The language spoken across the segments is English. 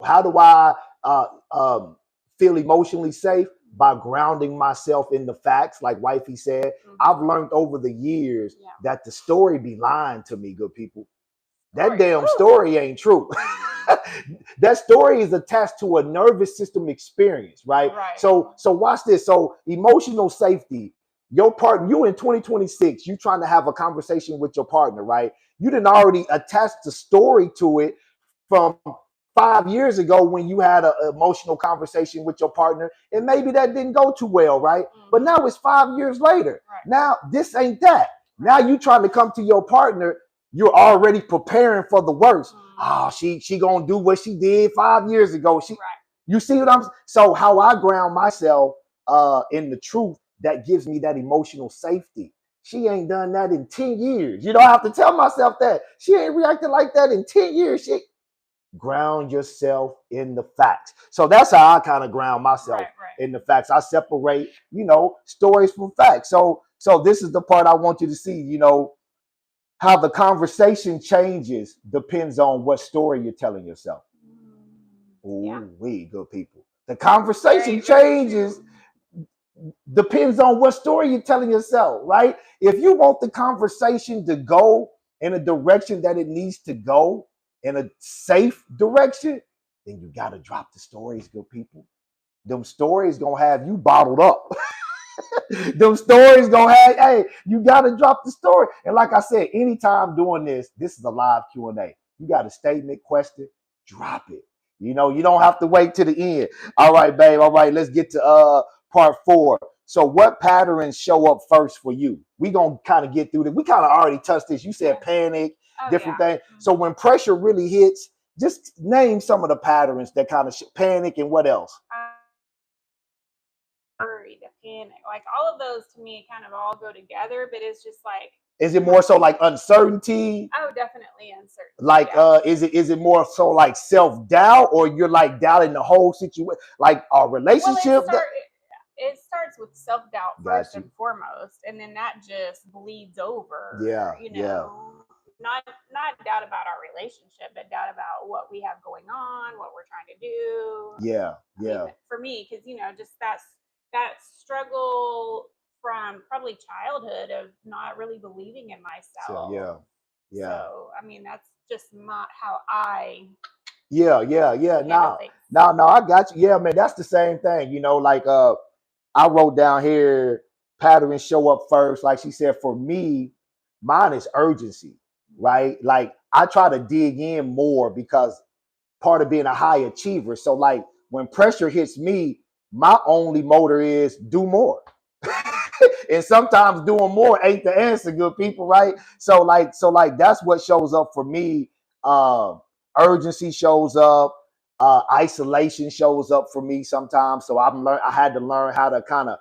how do I feel emotionally safe? By grounding myself in the facts, like wifey said. I've learned over the years that the story be lying to me, good people. That damn story ain't true. That story is attached to a nervous system experience, right? So watch this. So emotional safety, your partner, you in 2026, you trying to have a conversation with your partner, right? You didn't already attach the story to it from 5 years ago when you had an emotional conversation with your partner, and maybe that didn't go too well, right? But now it's 5 years later. Now this ain't that. Now you trying to come to your partner, you're already preparing for the worst. Oh, she gonna do what she did 5 years ago. You see what I'm? So how I ground myself in the truth that gives me that emotional safety. She ain't done that in 10 years. You don't have to tell myself that. She ain't reacted like that in 10 years. Ground yourself in the facts. So that's how I kind of ground myself in the facts. I separate, stories from facts. So this is the part I want you to see, how the conversation changes depends on what story you're telling yourself. We good people. The conversation changes depends on what story you're telling yourself, right? If you want the conversation to go in a direction that it needs to go, in a safe direction, then you got to drop the stories, good people. Them stories gonna have you bottled up. Them stories gonna have, hey, you got to drop the story. And like I said, anytime doing this is a live Q&A. You got a statement, question, drop it. You don't have to wait to the end. All right, babe. All right, let's get to part 4. So what patterns show up first for you? We gonna kind of get through this. We kind of already touched this. You said panic, different things. So when pressure really hits, just name some of the patterns that kind of panic, and what else? Worry, the panic, like all of those to me kind of all go together, but it's just like, is it more so like uncertainty? Oh, definitely uncertainty. Like is it more so like self-doubt, or you're like doubting the whole situation, like a relationship? Well, it starts with self-doubt first and foremost, and then that just bleeds over. Not doubt about our relationship, but doubt about what we have going on, what we're trying to do. I mean, for me, because just that struggle from probably childhood of not really believing in myself. So I mean, that's just not how I. No, I got you. Yeah, man, that's the same thing. Like I wrote down here, patterns show up first. Like she said, for me, mine is urgency, right? Like I try to dig in more because part of being a high achiever. So like when pressure hits me, my only motor is do more. And sometimes doing more ain't the answer, good people, right? So like that's what shows up for me. Urgency shows up. Isolation shows up for me sometimes. So I had to learn how to kind of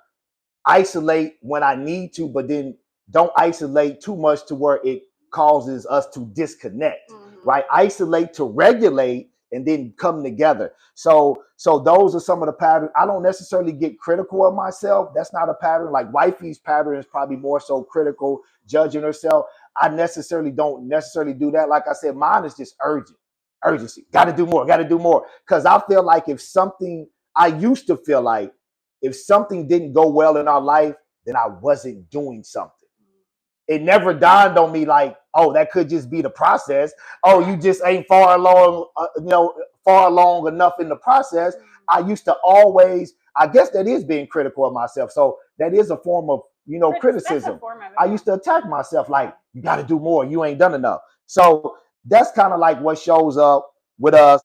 isolate when I need to, but then don't isolate too much to where it causes us to disconnect, right? Isolate to regulate and then come together. So those are some of the patterns. I don't necessarily get critical of myself. That's not a pattern. Like wifey's pattern is probably more so critical, judging herself. I don't necessarily do that. Like I said, mine is just urgency. Got to do more. Because I feel like I used to feel like if something didn't go well in our life, then I wasn't doing something. It never dawned on me like, oh, that could just be the process. Oh, you just ain't far along enough in the process. I used to always, I guess that is being critical of myself. So that is a form of, criticism. I used to attack myself like, you got to do more. You ain't done enough. So that's kind of like what shows up with us.